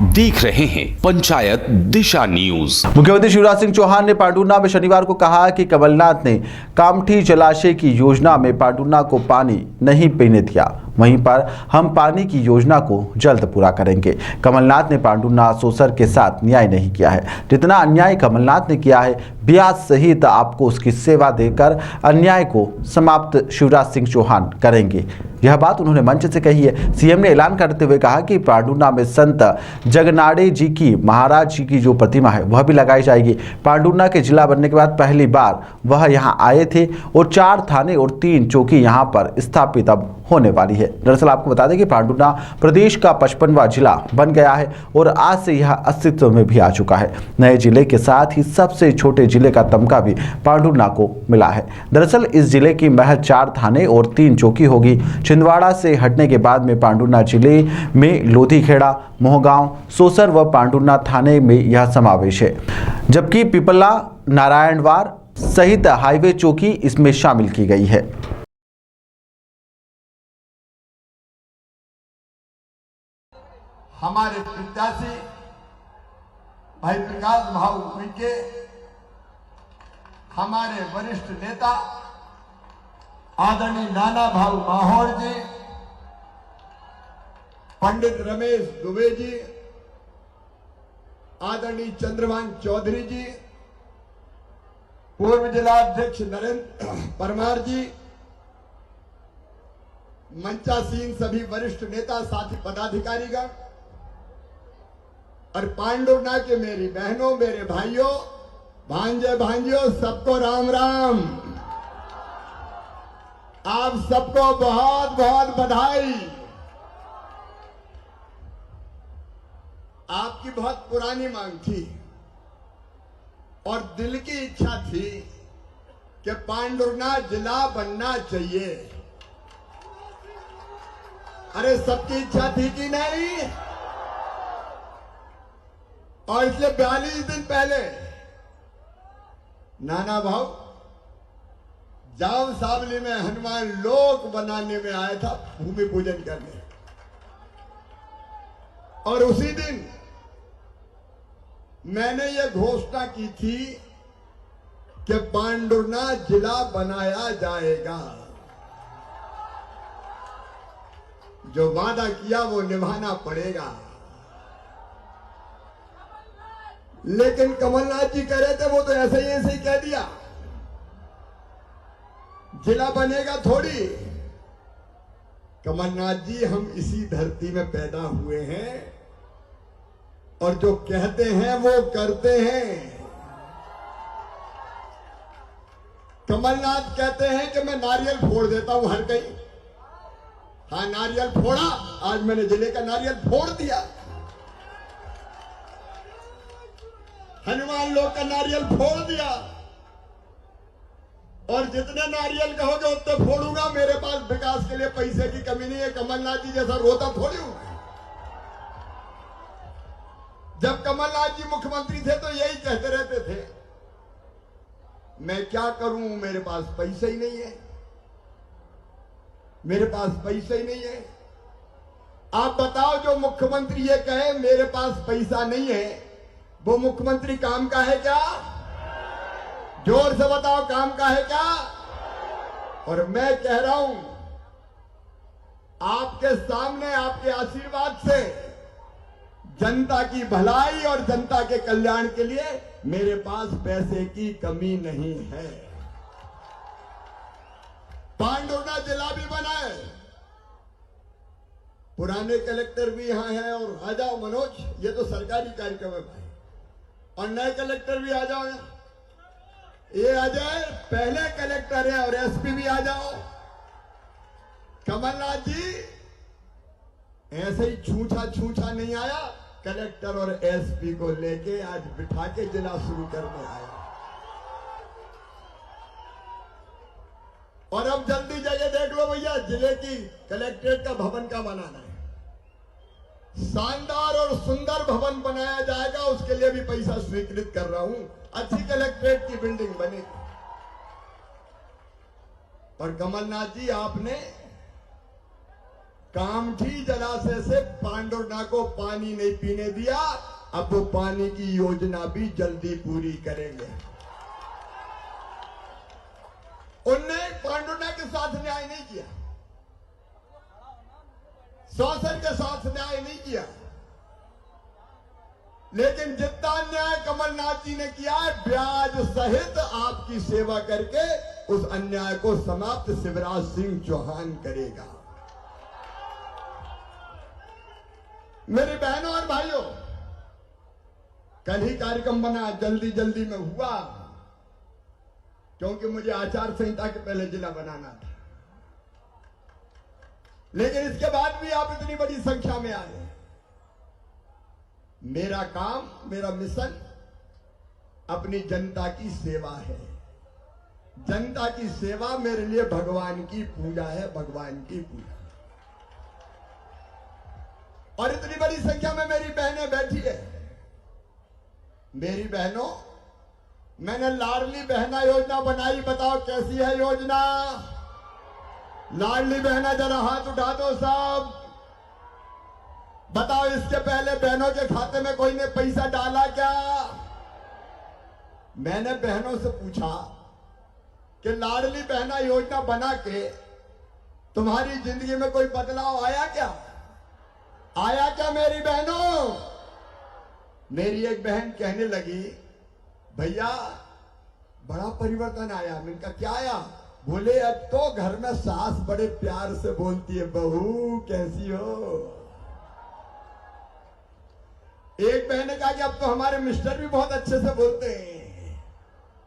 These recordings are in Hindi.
देख रहे हैं पंचायत दिशा न्यूज। मुख्यमंत्री शिवराज सिंह चौहान ने पांडुर्ना में शनिवार को कहा कि कमलनाथ ने कामठी जलाशय की योजना में पांडुर्ना को पानी नहीं पीने दिया, वहीं पर हम पानी की योजना को जल्द पूरा करेंगे। कमलनाथ ने पांडुर्ना सोसर के साथ न्याय नहीं किया है, जितना अन्याय कमलनाथ ने किया है, ब्याज सहित आपको उसकी सेवा देकर अन्याय को समाप्त शिवराज सिंह चौहान करेंगे। यह बात उन्होंने मंच से कही है। सीएम ने ऐलान करते हुए कहा कि पांडुर्ना में संत जगनाड़े जी की, महाराज जी की जो प्रतिमा है वह भी लगाई जाएगी। पांडुर्ना के जिला बनने के बाद पहली बार वह यहां आए थे और 4 थाने और 3 चौकी यहां पर स्थापित अब होने वाली है। दरअसल आपको बता दें कि पांडुर्ना प्रदेश का 55वां जिला बन गया है और आज से यह अस्तित्व में भी आ चुका है। नए जिले के साथ ही सबसे छोटे जिले का तमगा भी पांडुर्ना को मिला है। दरअसल इस जिले की महज 4 थाने और 3 चौकी होगी। छिंदवाड़ा से हटने के बाद में पांडुर्ना जिले में लोधीखेड़ा, मोहगांव, सोसर व पांडुर्ना थाने में यह समावेश है, जबकि पिपला, नारायणवार सहित हाईवे चौकी इसमें शामिल की गई है। हमारे प्रत्याशी भाई प्रकाश भाऊ उनके, हमारे वरिष्ठ नेता आदरणीय नाना भाऊ माहौर जी, पंडित रमेश दुबे जी, आदरणीय चंद्रभान चौधरी जी, पूर्व जिला अध्यक्ष नरेंद्र परमार जी, मंचासीन सभी वरिष्ठ नेता, साथी पदाधिकारीगण और पांडुर्ना के मेरी बहनों, मेरे भाइयों, भांजे भांजियों, सबको राम राम। आप सबको बहुत बहुत बधाई। आपकी बहुत पुरानी मांग थी और दिल की इच्छा थी कि पांडुर्ना जिला बनना चाहिए। अरे सबकी इच्छा थी कि नहीं? और इसलिए 42 दिन पहले नाना भाव जाम सावली में हनुमान लोक बनाने में आया था, भूमि पूजन करने, और उसी दिन मैंने ये घोषणा की थी कि पांडुर्ना जिला बनाया जाएगा। जो वादा किया वो निभाना पड़ेगा। लेकिन कमलनाथ जी कह रहे थे वो तो ऐसे ही कह दिया, जिला बनेगा थोड़ी। कमलनाथ जी, हम इसी धरती में पैदा हुए हैं और जो कहते हैं वो करते हैं। कमलनाथ कहते हैं कि मैं नारियल फोड़ देता हूं हर कहीं। हाँ, नारियल फोड़ा, आज मैंने जिले का नारियल फोड़ दिया। हनुमान लोग का नारियल फोड़ दिया और जितने नारियल कहोगे उतने फोड़ूंगा। मेरे पास विकास के लिए पैसे की कमी नहीं है। कमलनाथ जी जैसा रोता थोड़ी हूं। जब कमलनाथ जी मुख्यमंत्री थे तो यही कहते रहते थे, मैं क्या करूं, मेरे पास पैसा ही नहीं है, मेरे पास पैसा ही नहीं है। आप बताओ, जो मुख्यमंत्री ये कहे मेरे पास पैसा नहीं है, वो मुख्यमंत्री काम का है क्या? जोर से बताओ, काम का है क्या? और मैं कह रहा हूं, आपके सामने, आपके आशीर्वाद से जनता की भलाई और जनता के कल्याण के लिए मेरे पास पैसे की कमी नहीं है। पांडुर्ना जिला भी बना है, पुराने कलेक्टर भी यहां हैं, और आ जाओ मनोज, ये तो सरकारी कार्यक्रम है भाई, और नए कलेक्टर भी आ जाओ। ये आ जाए, पहले कलेक्टर है, और एसपी भी आ जाओ। कमलनाथ जी ऐसे ही छूछा नहीं आया, कलेक्टर और एसपी को लेके आज बिठा के जिला शुरू करने आया। और अब जल्दी जगह देख लो भैया, जिले की कलेक्ट्रेट का भवन का बनाना है, शानदार और सुंदर भवन बनाया जाएगा। उसके लिए भी पैसा स्वीकृत कर रहा हूं। अच्छी कलेक्ट्रेट की बिल्डिंग बनेगी। और कमलनाथ जी, आपने कामठी जलाशय से पांडुरना को पानी नहीं पीने दिया, अब वो पानी की योजना भी जल्दी पूरी करेंगे। उनने पांडुरना के साथ न्याय नहीं किया, शोषण के साथ न्याय नहीं किया, लेकिन जितना न्याय कमलनाथ जी ने किया है, ब्याज सहित आपकी सेवा करके उस अन्याय को समाप्त शिवराज सिंह चौहान करेगा। मेरी बहनों और भाइयों, कल ही कार्यक्रम बना, जल्दी जल्दी में हुआ, क्योंकि मुझे आचार संहिता के पहले जिला बनाना था। लेकिन इसके बाद भी आप इतनी बड़ी संख्या में आए। मेरा काम, मेरा मिशन अपनी जनता की सेवा है। जनता की सेवा मेरे लिए भगवान की पूजा है, भगवान की पूजा। और इतनी बड़ी संख्या में मेरी बहनें बैठी है। मेरी बहनों, मैंने लाडली बहना योजना बनाई, बताओ कैसी है योजना? लाडली बहना जरा हाथ उठा दो सब। बताओ इसके पहले बहनों के खाते में कोई ने पैसा डाला क्या? मैंने बहनों से पूछा कि लाडली बहना योजना बना के तुम्हारी जिंदगी में कोई बदलाव आया क्या? आया क्या मेरी बहनों? मेरी एक बहन कहने लगी, भैया बड़ा परिवर्तन आया। मैंने कहा क्या आया? बोले अब तो घर में सास बड़े प्यार से बोलती है, बहू कैसी हो। एक बहन ने कहा कि अब तो हमारे मिस्टर भी बहुत अच्छे से बोलते हैं,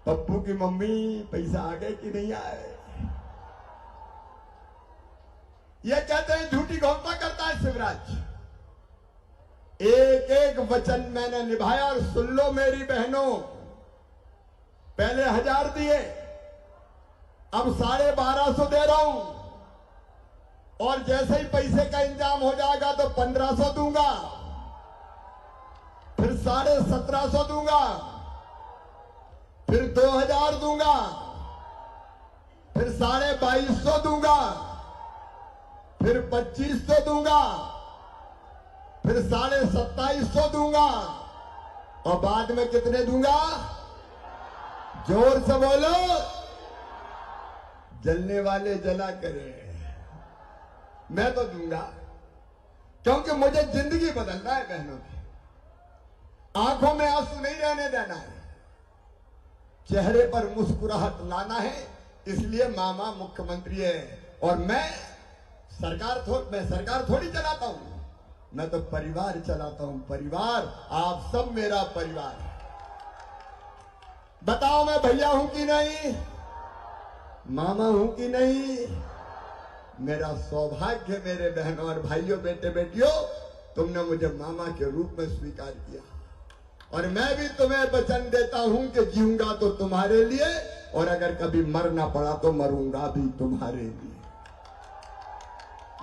पप्पू की मम्मी पैसा आ गए कि नहीं आए। ये कहते हैं झूठी घोषणा करता है शिवराज। एक एक वचन मैंने निभाया। और सुन लो मेरी बहनों, पहले 1000 दिए, अब 1250 दे रहा हूं। और जैसे ही पैसे का इंतजाम हो जाएगा तो 1500 दूंगा, फिर 1750 दूंगा, फिर 2000 दूंगा, फिर 2250 दूंगा, फिर 2500 दूंगा, फिर 2750 दूंगा, और बाद में कितने दूंगा? जोर से बोलो। जलने वाले जला करें, मैं तो दूंगा, क्योंकि मुझे जिंदगी बदलना है बहनों की। आंखों में आंसू नहीं रहने देना है, चेहरे पर मुस्कुराहट लाना है। इसलिए मामा मुख्यमंत्री है और मैं सरकार थोड़ी चलाता हूं, मैं तो परिवार चलाता हूं। परिवार, आप सब मेरा परिवार है। बताओ मैं भैया हूं कि नहीं, मामा हूं कि नहीं? मेरा सौभाग्य मेरे बहनों और भाइयों, बेटे बेटियों, तुमने मुझे मामा के रूप में स्वीकार किया। और मैं भी तुम्हें वचन देता हूं कि जीऊंगा तो तुम्हारे लिए, और अगर कभी मरना पड़ा तो मरूंगा भी तुम्हारे लिए।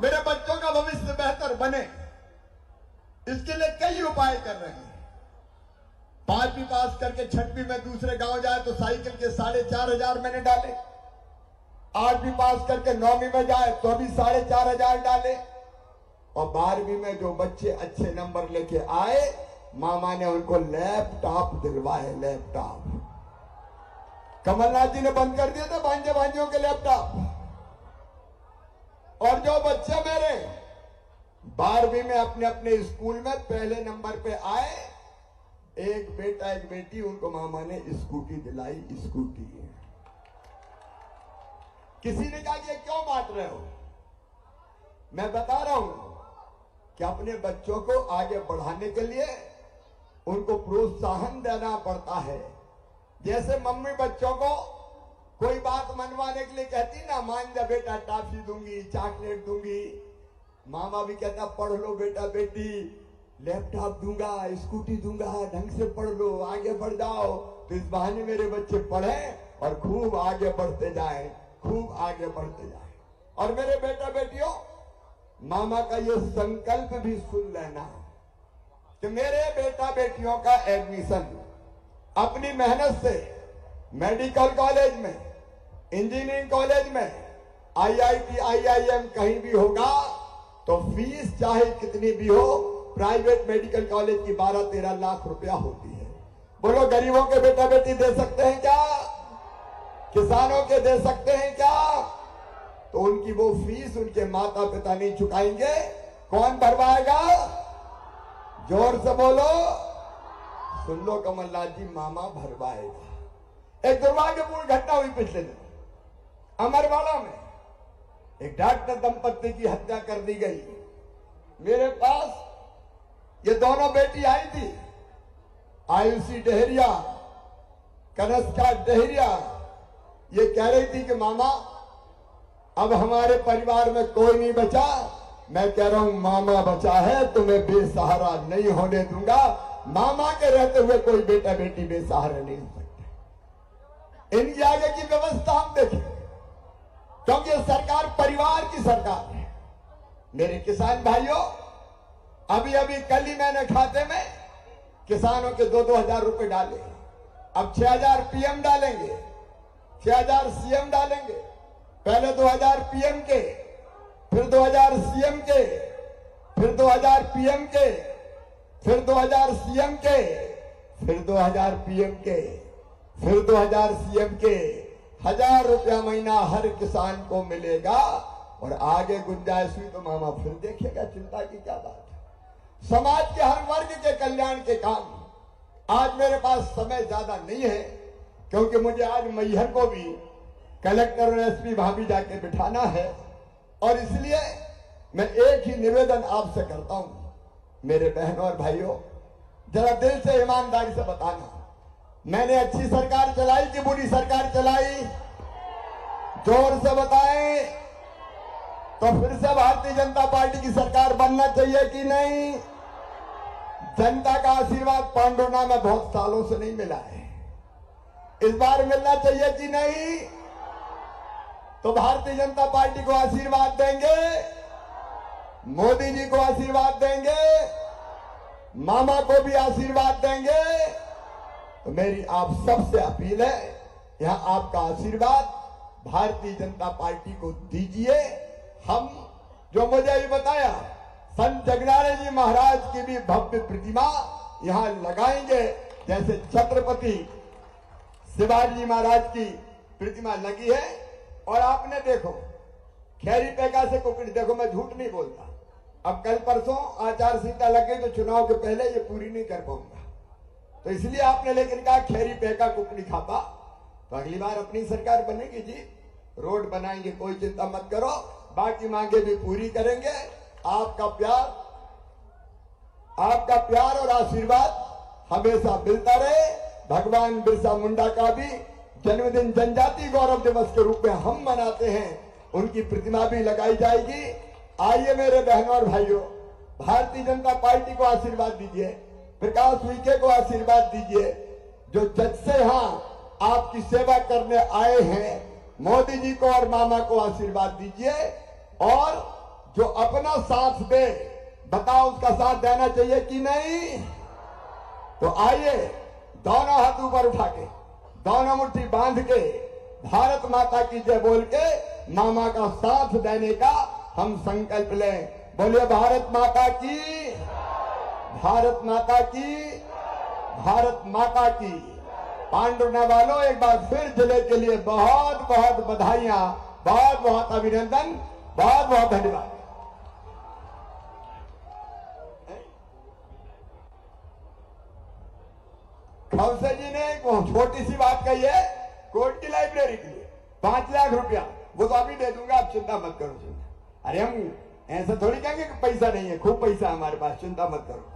मेरे बच्चों का भविष्य बेहतर बने, इसके लिए कई उपाय कर रहे हैं। 5वीं पास करके 6वीं में दूसरे गांव जाए तो साइकिल के 4500 मैंने डाले। 8वीं पास करके 9वीं में जाए तो अभी 4500 डाले। और 12वीं में जो बच्चे अच्छे नंबर लेके आए, मामा ने उनको लैपटॉप दिलवाए। लैपटॉप कमलनाथ जी ने बंद कर दिया था भांजे भांजियों के लैपटॉप। और जो बच्चे मेरे 12वीं में अपने अपने स्कूल में पहले नंबर पे आए, एक बेटा एक बेटी, उनको मामा ने स्कूटी दिलाई। स्कूटी किसी ने कहा कि ये क्यों बांट रहे हो? मैं बता रहा हूं कि अपने बच्चों को आगे बढ़ाने के लिए उनको प्रोत्साहन देना पड़ता है। जैसे मम्मी बच्चों को कोई बात मनवाने के लिए कहती ना, मान जा बेटा टॉफी दूंगी, चॉकलेट दूंगी, मामा भी कहता पढ़ लो बेटा बेटी, लैपटॉप दूंगा, स्कूटी दूंगा, ढंग से पढ़ लो, आगे बढ़ जाओ। तो इस बहाने मेरे बच्चे पढ़े और खूब आगे बढ़ते जाए, खूब आगे बढ़ते जाए। और मेरे बेटा बेटियों, मामा का ये संकल्प भी सुन लेना कि मेरे बेटा बेटियों का एडमिशन अपनी मेहनत से मेडिकल कॉलेज में, इंजीनियरिंग कॉलेज में, IIT IIM कहीं भी होगा तो फीस चाहे कितनी भी हो, प्राइवेट मेडिकल कॉलेज की 12-13 लाख रुपया होती है। बोलो गरीबों के बेटा बेटी दे सकते हैं क्या? किसानों के दे सकते हैं क्या? तो उनकी वो फीस उनके माता पिता नहीं चुकाएंगे, कौन भरवाएगा? जोर से बोलो, सुन लो कमलनाथ जी, मामा भरवाएगा। एक दुर्भाग्यपूर्ण घटना हुई पिछले दिन अमरवाड़ा में, एक डॉक्टर दंपत्ति की हत्या कर दी गई। मेरे पास ये दोनों बेटी आई थी, आयुषी डहेरिया, कनस्का डहेरिया। ये कह रही थी कि मामा अब हमारे परिवार में कोई नहीं बचा। मैं कह रहा हूं मामा बचा है, तुम्हें बेसहारा नहीं होने दूंगा। मामा के रहते हुए कोई बेटा बेटी बेसहारा नहीं हो सकते। इनकी आगे की व्यवस्था हम देखें, क्योंकि सरकार परिवार की सरकार है। मेरे किसान भाइयों, अभी अभी कल ही मैंने खाते में किसानों के 2-2 हजार रुपए डाले। अब 6,000 पीएम डालेंगे, 6,000 सीएम डालेंगे। पहले 2,000 पीएम के, फिर 2,000 सीएम के, फिर 2,000 पीएम के, फिर 2,000 सीएम के, फिर 2,000 पीएम के, फिर 2,000 सीएम के। 1,000 रुपया महीना हर किसान को मिलेगा। और आगे गुंजाइश हुई तो मामा फिर देखेगा, चिंता की क्या बात है। समाज के हर वर्ग के कल्याण के काम। आज मेरे पास समय ज्यादा नहीं है, क्योंकि मुझे आज मैहर को भी कलेक्टर और एसपी भाभी जाके बिठाना है। और इसलिए मैं एक ही निवेदन आपसे करता हूं, मेरे बहनों और भाइयों, जरा दिल से ईमानदारी से बताना, मैंने अच्छी सरकार चलाई कि बुरी सरकार चलाई? जोर से बताएं। तो फिर से भारतीय जनता पार्टी की सरकार बनना चाहिए कि नहीं? जनता का आशीर्वाद पांडुना में बहुत सालों से नहीं मिला है, इस बार मिलना चाहिए कि नहीं? तो भारतीय जनता पार्टी को आशीर्वाद देंगे, मोदी जी को आशीर्वाद देंगे, मामा को भी आशीर्वाद देंगे। तो मेरी आप सबसे अपील है, यहां आपका आशीर्वाद भारतीय जनता पार्टी को दीजिए। हम जो मुझे भी बताया, संत जगनारायण जी महाराज की भी भव्य प्रतिमा यहां लगाएंगे, जैसे छत्रपति शिवाजी महाराज की प्रतिमा लगी है। और आपने देखो खैरी पैका से कुकड़ी, देखो मैं झूठ नहीं बोलता, अब कल परसों आचार संहिता लग गई तो चुनाव के पहले ये पूरी नहीं कर पाऊंगा। तो इसलिए आपने लेकिन कहा खैरी पैका कुकड़ी खापा, तो अगली बार अपनी सरकार बनेगी जी, रोड बनाएंगे, कोई चिंता मत करो, बाकी मांगे भी पूरी करेंगे। आपका प्यार और आशीर्वाद हमेशा मिलता रहे। भगवान बिरसा मुंडा का भी जन्मदिन जनजाति गौरव दिवस के रूप में हम मनाते हैं, उनकी प्रतिमा भी लगाई जाएगी। आइए मेरे बहनों और भाइयों, भारतीय जनता पार्टी को आशीर्वाद दीजिए, प्रकाश उइके को आशीर्वाद दीजिए, जो जज से यहां आपकी सेवा करने आए हैं। मोदी जी को और मामा को आशीर्वाद दीजिए। और जो अपना साथ दे, बताओ उसका साथ देना चाहिए कि नहीं? तो आइए दोनों हाथ ऊपर उठा के, दोनों मुट्ठी बांध के, भारत माता की जय बोल के मामा का साथ देने का हम संकल्प लें। बोलिए भारत माता की, भारत माता की, भारत माता की। पांडुना वालों, एक बार फिर जिले के लिए बहुत बहुत बधाइयां, बहुत बहुत अभिनंदन, बहुत बहुत धन्यवाद। खवसे जी ने एक छोटी सी बात कही है, कोर्ट की लाइब्रेरी के लिए 5 लाख रुपया, वो तो अभी दे दूंगा, आप चिंता मत करो। चिंता, अरे हम ऐसा थोड़ी कहेंगे कि पैसा नहीं है, खूब पैसा हमारे पास, चिंता मत करो।